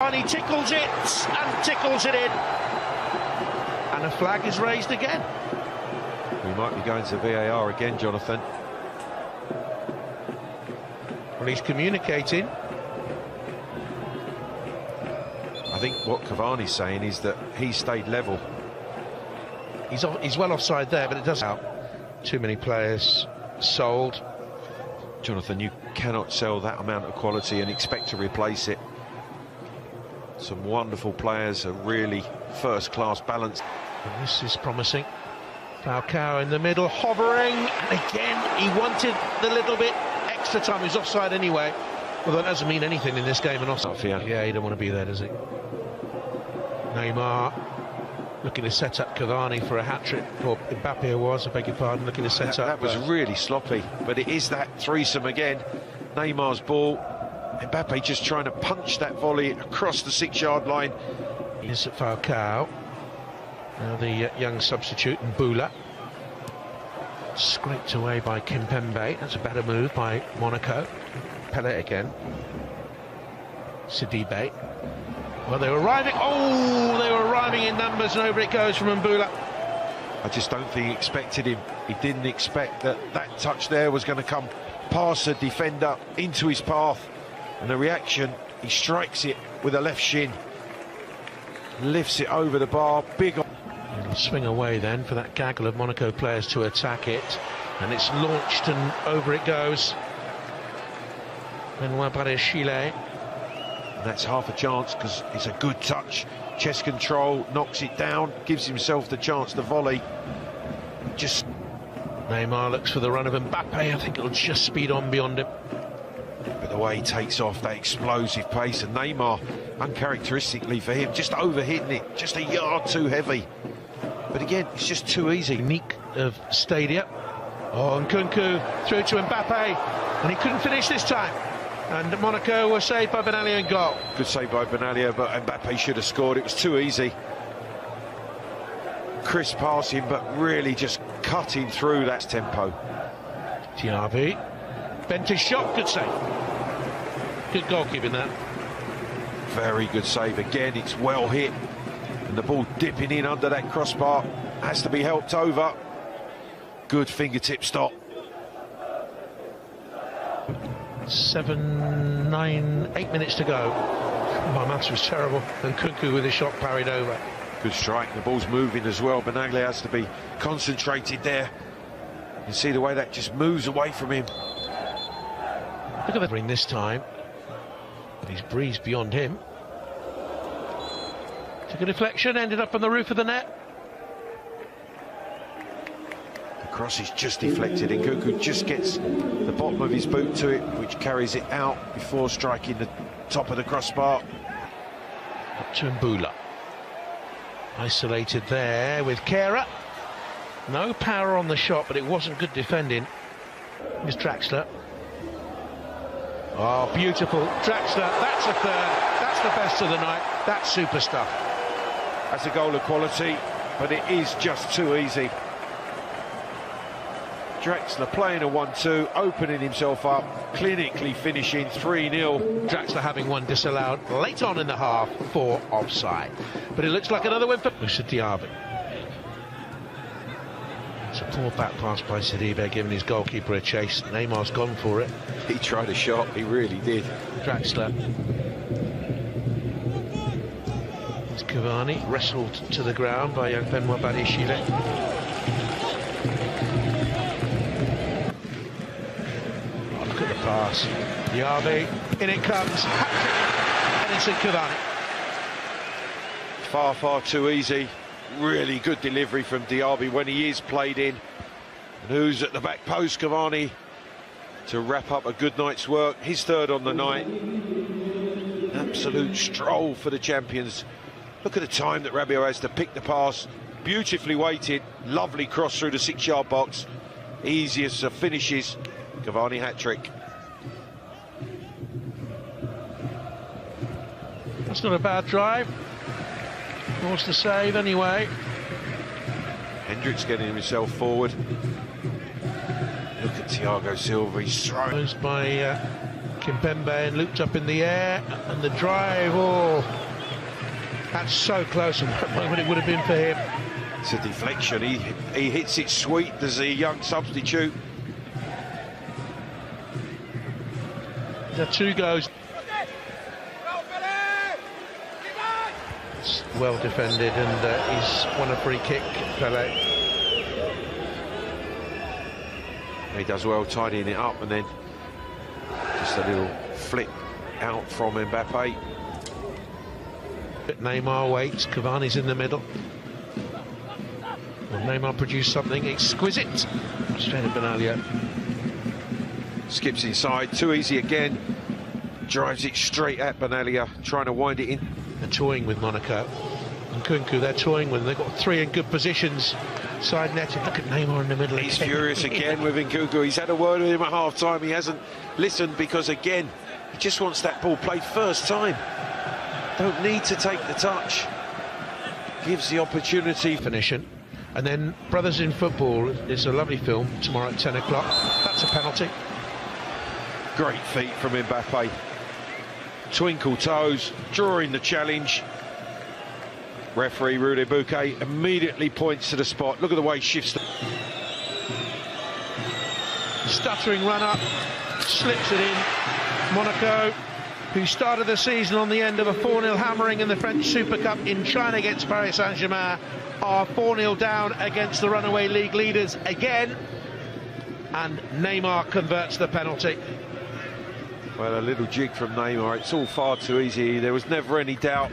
And he tickles it and tickles it in. And a flag is raised again. We might be going to VAR again, Jonathan. Well, he's communicating. I think what Cavani's saying is that he stayed level. He's well offside there, but it does out. Too many players sold. Jonathan, you cannot sell that amount of quality and expect to replace it. Some wonderful players, a really first-class balance. And this is promising. Falcao in the middle, hovering, and again he wanted the little bit extra time. He's offside anyway. Well, that doesn't mean anything in this game. And offside. Yeah, he don't want to be there, does he? Neymar looking to set up Cavani for a hat-trick, or Mbappe was, I beg your pardon, looking to set up. That was really sloppy, but it is that threesome again. Neymar's ball, Mbappe just trying to punch that volley across the 6-yard line. Here's Falcao. Now the young substitute, Mbula. Scraped away by Kimpembe. That's a better move by Monaco. Pellet again. Sidibe. Well, they were arriving. Oh, they were arriving in numbers, and over it goes from Mbula. I just don't think he expected him. He didn't expect that touch there was going to come past the defender into his path. And the reaction, he strikes it with a left shin. Lifts it over the bar. Big. It'll swing away then for that gaggle of Monaco players to attack it. And it's launched and over it goes. Benoit Chile. And that's half a chance because it's a good touch. Chest control, knocks it down, gives himself the chance to volley. Just. Neymar looks for the run of Mbappe. I think it'll just speed on beyond him. But the way he takes off, that explosive pace, and Neymar, uncharacteristically for him, just overhitting it, just a yard too heavy. But again, it's just too easy. Unique of Stadia. Oh, and Nkunku through to Mbappe, and he couldn't finish this time. And Monaco were saved by Benalia in goal. Good save by Benalia, but Mbappe should have scored. It was too easy. Crisp passing, but really just cutting through that tempo. Diaby. Bent his shot, good save. Good goalkeeping that. Very good save again, it's well hit. And the ball dipping in under that crossbar. Has to be helped over. Good fingertip stop. 8 minutes to go. My maths was terrible. And Nkunku with a shot parried over. Good strike, the ball's moving as well. Benalia has to be concentrated there. You can see the way that just moves away from him. Look at the ring this time. He's breezed beyond him. Took a deflection, ended up on the roof of the net. The cross is just deflected, and Nkunku just gets the bottom of his boot to it, which carries it out before striking the top of the crossbar. Up to Mbula. Isolated there with Kera. No power on the shot, but it wasn't good defending. Here's Draxler. Oh, beautiful. Draxler, that's a third. That's the best of the night. That's super stuff. That's a goal of quality, but it is just too easy. Draxler playing a 1-2, opening himself up, clinically finishing 3-0. Draxler having one disallowed late on in the half for offside. But it looks like another win for Moussa Diaby. It's a poor back pass by Sidibe, giving his goalkeeper a chase. Neymar's gone for it. He tried a shot, he really did. Draxler. It's Cavani, wrestled to the ground by young Benoit Chile. Oh, look at the pass. Diaby, in it comes. And it's in Cavani. Far, far too easy. Really good delivery from Diaby when he is played in. And who's at the back post? Cavani to wrap up a good night's work. His third on the night. Absolute stroll for the champions. Look at the time that Rabiot has to pick the pass. Beautifully weighted. Lovely cross through the 6-yard box. Easiest of finishes. Cavani hat-trick. That's not a bad drive. Wants to save anyway. Hendricks getting himself forward. Look at Thiago Silva, he's thrown. By Kimpembe and looped up in the air, and the drive, oh, that's so close, and what moment it would have been for him. It's a deflection, he hits it sweet as a young substitute. The two goes. It's well defended, and he's won a free kick, Pele. He does well tidying it up, and then just a little flick out from Mbappe. Neymar waits, Cavani's in the middle. Well, Neymar produced something exquisite. Straight at Benalia. Skips inside, too easy again. Drives it straight at Benalia, trying to wind it in. They're toying with Monaco. And Kunku, they're toying with them. They've got three in good positions. Side netted. Look at Neymar in the middle. He's furious again with Nkunku. He's had a word with him at half-time. He hasn't listened because, again, he just wants that ball played first time. Don't need to take the touch. Gives the opportunity. Finishing. And then Brothers in Football is a lovely film tomorrow at 10 o'clock. That's a penalty. Great feet from Mbappe. Twinkle toes, drawing the challenge. Referee Rudy Bouquet immediately points to the spot. Look at the way he shifts. Stuttering run up, slips it in. Monaco, who started the season on the end of a 4-0 hammering in the French Super Cup in China against Paris Saint-Germain, are 4-0 down against the runaway league leaders again, and Neymar converts the penalty. Well, a little jig from Neymar. It's all far too easy. There was never any doubt.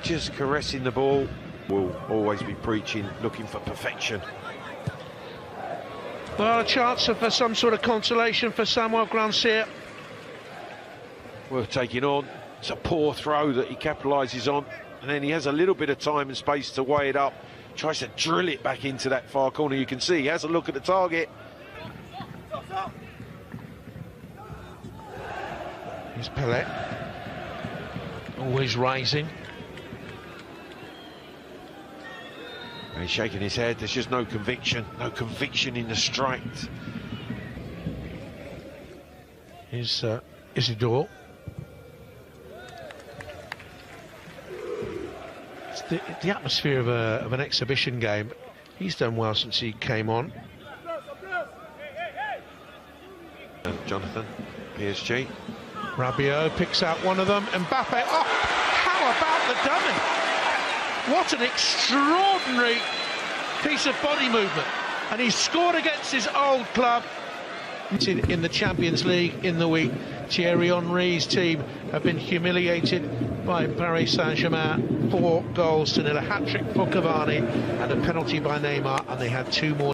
Just caressing the ball. Will always be preaching, looking for perfection. Well, a chance for some sort of consolation for Samuel Grandsir. Worth taking on. It's a poor throw that he capitalises on, and then he has a little bit of time and space to weigh it up. Tries to drill it back into that far corner. You can see he has a look at the target. Here's Pele. Always rising. And he's shaking his head. There's just no conviction in the strike. Here's Isidore. It's the atmosphere of an exhibition game. He's done well since he came on. Jonathan, PSG. Rabiot picks out one of them. Mbappe. Oh, how about the dummy? What an extraordinary piece of body movement. And he's scored against his old club. In the Champions League in the week, Thierry Henry's team have been humiliated by Paris Saint-Germain. 4 goals to nil, a hat-trick for Cavani and a penalty by Neymar, and they had 2 more.